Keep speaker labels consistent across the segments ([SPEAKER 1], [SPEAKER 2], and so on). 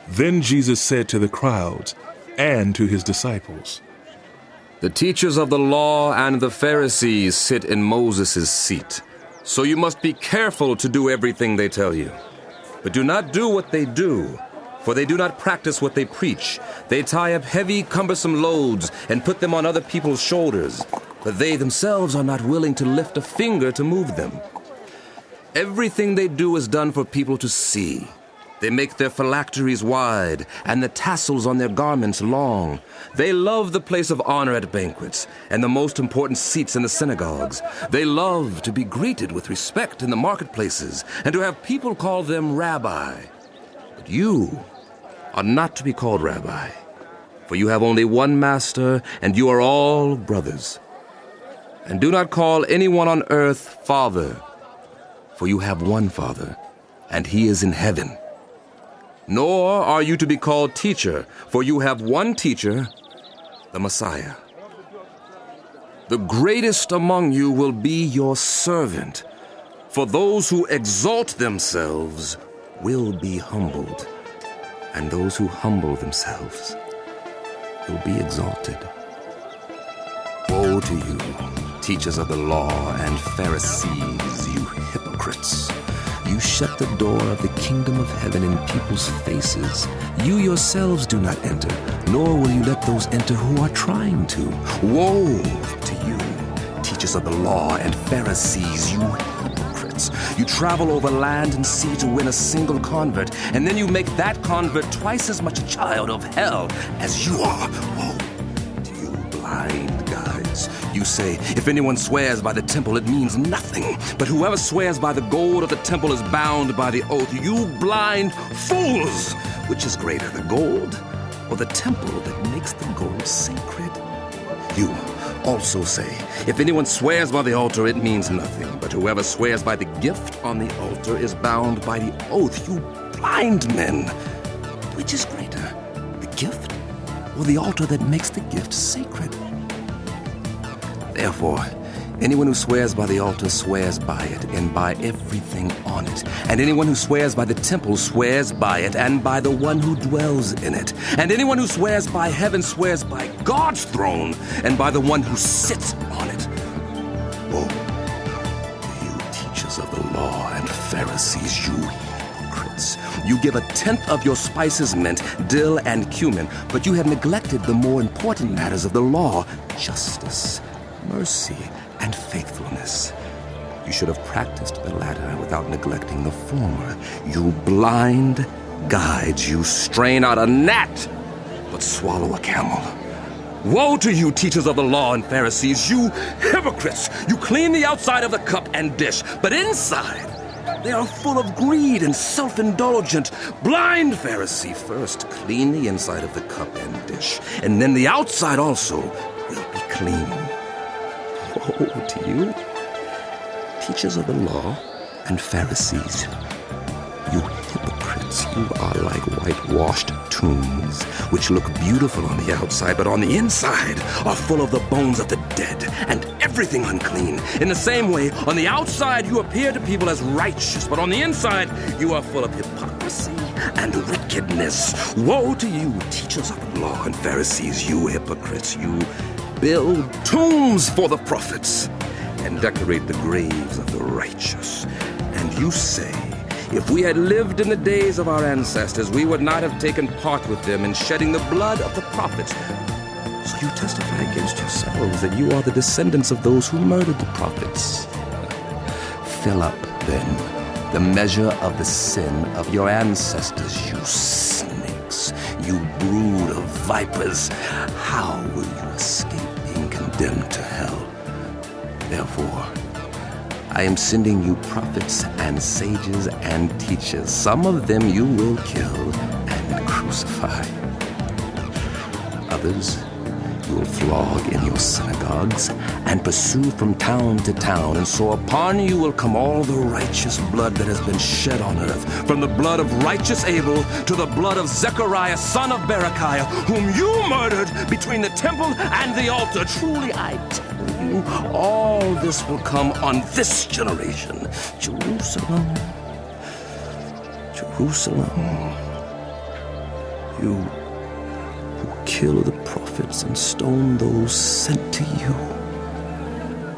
[SPEAKER 1] Then Jesus said to the crowds and to his disciples,
[SPEAKER 2] "The teachers of the law and the Pharisees sit in Moses' seat. So you must be careful to do everything they tell you. But do not do what they do, for they do not practice what they preach. They tie up heavy, cumbersome loads and put them on other people's shoulders, but they themselves are not willing to lift a finger to move them. Everything they do is done for people to see. They make their phylacteries wide and the tassels on their garments long. They love the place of honor at banquets and the most important seats in the synagogues. They love to be greeted with respect in the marketplaces and to have people call them rabbi. But you are not to be called rabbi, for you have only one master and you are all brothers. And do not call anyone on earth father, for you have one Father, and he is in heaven. Nor are you to be called teacher, for you have one teacher, the Messiah. The greatest among you will be your servant, for those who exalt themselves will be humbled, and those who humble themselves will be exalted. Woe to you, teachers of the law and Pharisees, you hypocrites! You shut the door of the kingdom of heaven in people's faces. You yourselves do not enter, nor will you let those enter who are trying to. Woe to you, teachers of the law and Pharisees, you hypocrites! You travel over land and sea to win a single convert, and then you make that convert twice as much a child of hell as you are. Woe to you, blind guides! You say, if anyone swears by the temple, it means nothing. But whoever swears by the gold of the temple is bound by the oath. You blind fools! Which is greater, the gold or the temple that makes the gold sacred? You also say, if anyone swears by the altar, it means nothing. But whoever swears by the gift on the altar is bound by the oath. You blind men! Which is greater, the gift or the altar that makes the gift sacred? Therefore, anyone who swears by the altar swears by it and by everything on it. And anyone who swears by the temple swears by it and by the one who dwells in it. And anyone who swears by heaven swears by God's throne and by the one who sits on it. Woe to you, teachers of the law and Pharisees, you hypocrites! You give 1/10 of your spices, mint, dill, and cumin, but you have neglected the more important matters of the law, justice, mercy, and faithfulness. You should have practiced the latter without neglecting the former. You blind guides, you strain out a gnat, but swallow a camel. Woe to you, teachers of the law and Pharisees, you hypocrites! You clean the outside of the cup and dish, but inside they are full of greed and self-indulgent. Blind Pharisee, first clean the inside of the cup and dish, and then the outside also will be clean. Woe to you, teachers of the law and Pharisees, you hypocrites! You are like whitewashed tombs, which look beautiful on the outside, but on the inside are full of the bones of the dead and everything unclean. In the same way, on the outside you appear to people as righteous, but on the inside you are full of hypocrisy and wickedness. Woe to you, teachers of the law and Pharisees, you hypocrites! You build tombs for the prophets and decorate the graves of the righteous. And you say, if we had lived in the days of our ancestors, we would not have taken part with them in shedding the blood of the prophets. So you testify against yourselves that you are the descendants of those who murdered the prophets. Fill up, then, the measure of the sin of your ancestors, you snakes, you brood of vipers. How will you escape being condemned to hell? Therefore, I am sending you prophets and sages and teachers. Some of them you will kill and crucify. Others you will flog in your synagogues and pursue from town to town. And so upon you will come all the righteous blood that has been shed on earth, from the blood of righteous Abel to the blood of Zechariah, son of Berechiah, whom you murdered between the temple and the altar. Truly, I tell you, all this will come on this generation. Jerusalem, Jerusalem,
[SPEAKER 3] You who kill the prophets and stone those sent to you.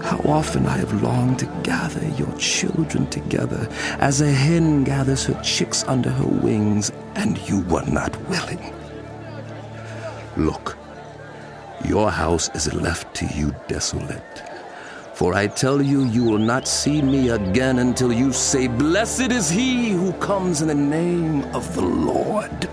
[SPEAKER 3] How often I have longed to gather your children together as a hen gathers her chicks under her wings, and you were not willing. Look, your house is left to you desolate. For I tell you, you will not see me again until you say, "Blessed is he who comes in the name of the Lord."